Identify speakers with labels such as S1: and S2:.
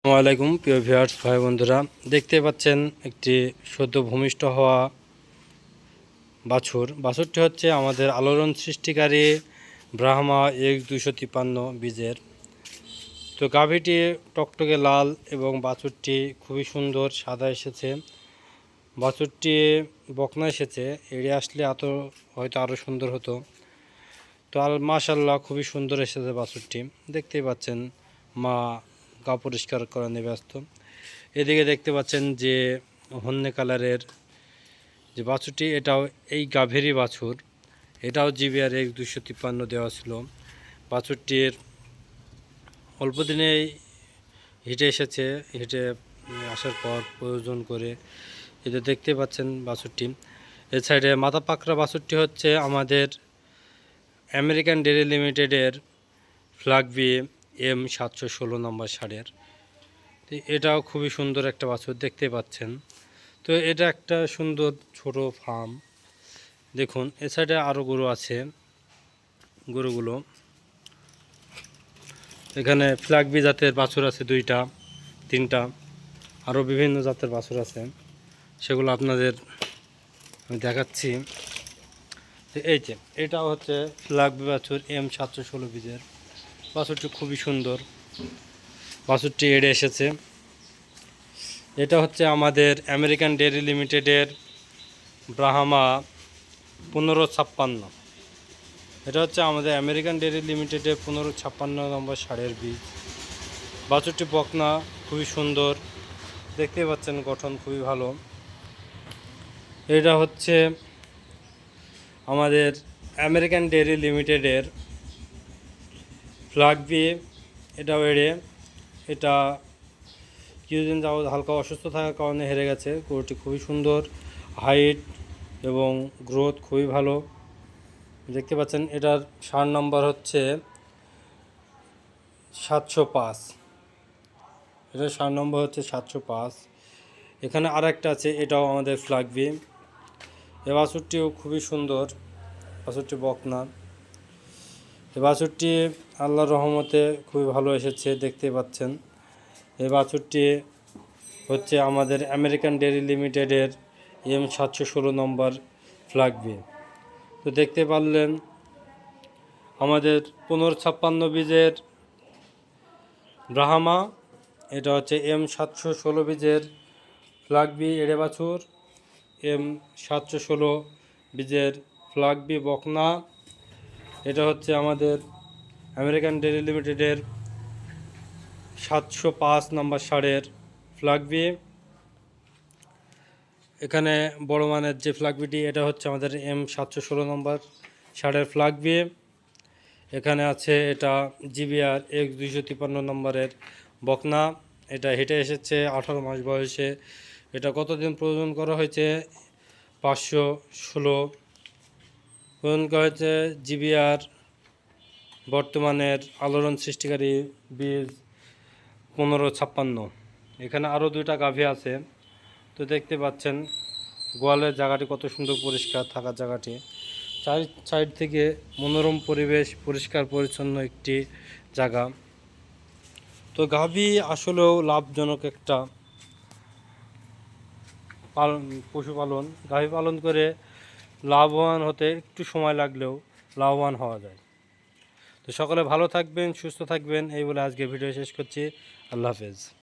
S1: আসসালামু আলাইকুম প্রিয় ভিউয়ার্স ভাই বন্ধুরা, দেখতে পাচ্ছেন একটি সদ্য ভূমিষ্ঠ হওয়া বাছুরটি হচ্ছে আমাদের আলোড়ন সৃষ্টিকারী ব্রাহ্মা এক্স 253 বীজের। তো গাভীটি টকটকে লাল এবং বাছুরটি খুবই সুন্দর সাদা এসেছে। বাছুরটি বকনা এসেছে, এড়ে আসলে হয়তো আরও সুন্দর হতো। তো মাশাআল্লাহ খুবই সুন্দর এসেছে বাছুরটি, দেখতেই পাচ্ছেন মা গা পরিষ্কার করা নিয়ে ব্যস্ত। এদিকে দেখতে পাচ্ছেন যে হন্যে কালারের যে বাছুরটি, এটাও এই গাভীরই বাছুর, এটাও জিবিআর এক্স 253 দেওয়া ছিল। বাছুরটির অল্প দিনেই হিটে এসেছে, হিটে আসার পর প্রয়োজন করে এটা দেখতে পাচ্ছেন বাছুরটি। এ সাইডে মাথা পাকড়া বাছুরটি হচ্ছে আমাদের আমেরিকান ডেয়ারি লিমিটেডের ফ্ল্যাগবি M 716 নম্বর ষাঁড়ের। তো এটাও খুবই সুন্দর একটা বাছুর, দেখতে পাচ্ছেন। তো এটা একটা সুন্দর ছোট ফার্ম। দেখুন এ সাইডে আরও গরু আছে, গরুগুলো এখানে ফ্ল্যাগবি জাতের বাছুর আছে 2টা 3টা, আরও বিভিন্ন জাতের বাছুর আছে, সেগুলো আপনাদের আমি দেখাচ্ছি। এই যে এটাও হচ্ছে ফ্ল্যাগবি বাছুর M 716 বীজের। বাছুরটি খুবই সুন্দর, বাছুরটি এড়ে এসেছে। এটা হচ্ছে আমাদের আমেরিকান ডেয়ারি লিমিটেডের ব্রাহ্মা 1556। এটা হচ্ছে আমাদের আমেরিকান ডেয়ারি লিমিটেডের 1556 নম্বর ষাঁড়ের বীজ। বাছুরটি বকনা, খুবই সুন্দর, দেখতে পাচ্ছেন গঠন খুবই ভালো। এটা হচ্ছে আমাদের আমেরিকান ডেয়ারি লিমিটেডের ফ্ল্যাগবি, এটাও এড়ে। এটা কিছুদিন যাবত হালকা অসুস্থ থাকার কারণে হেরে গেছে। গরুটি খুবই সুন্দর, হাইট এবং গ্রোথ খুবই ভালো, দেখতে পাচ্ছেন। এটার ষাঁড় নম্বর হচ্ছে 705, এটার ষাঁড় নম্বর হচ্ছে 705। এখানে আর একটা আছে, এটাও আমাদের ফ্ল্যাগবি। এ বাছুরটিও খুবই সুন্দর, বাছুরটি বকনা। এ বাছুরটি আল্লাহর রহমতে খুবই ভালো এসেছে, দেখতে পাচ্ছেন। এই বাছুরটি হচ্ছে আমাদের আমেরিকান ডেয়ারি লিমিটেডের M 716 নম্বর ফ্ল্যাগবি। তো দেখতে পারলেন আমাদের 1556 বীজের ব্রাহ্মা, এটা হচ্ছে M 716 বীজের ফ্ল্যাগবি এড়ে বাছুর, M 716 বীজের ফ্ল্যাগবি বকনা। এটা হচ্ছে আমাদের আমেরিকান ডেয়ারি লিমিটেডের 705 নম্বর ষাঁড়ের ফ্ল্যাগবি। এখানে বড় মানের যে ফ্ল্যাগবিটি, এটা হচ্ছে আমাদের M 716 নম্বর ষাঁড়ের ফ্ল্যাগবি। এখানে আছে এটা জিবিআর এক্স 253 নম্বরের বকনা। এটা হেঁটে এসেছে 18 মাস বয়সে। এটা কতদিন প্রজনন করা হয়েছে? 516 প্রজনন করা হয়েছে। জিবিআর বর্তমানের আলোড়ন সৃষ্টিকারী বীজ 1556। এখানে আরও 2টা গাভী আছে। তো দেখতে পাচ্ছেন গোয়ালের জায়গাটি কত সুন্দর পরিষ্কার থাকার জায়গাটি, চার সাইড থেকে মনোরম পরিবেশ, পরিষ্কার পরিচ্ছন্ন একটি জায়গা। তো গাভী আসলেও লাভজনক একটা পশুপালন। গাভী পালন করে লাভবান হতে একটু সময় লাগলেও লাভবান হওয়া যায়। তো সকলে ভালো থাকবেন, সুস্থ থাকবেন, এই বলে আজকে ভিডিও শেষ করছি। আল্লাহ হাফেজ।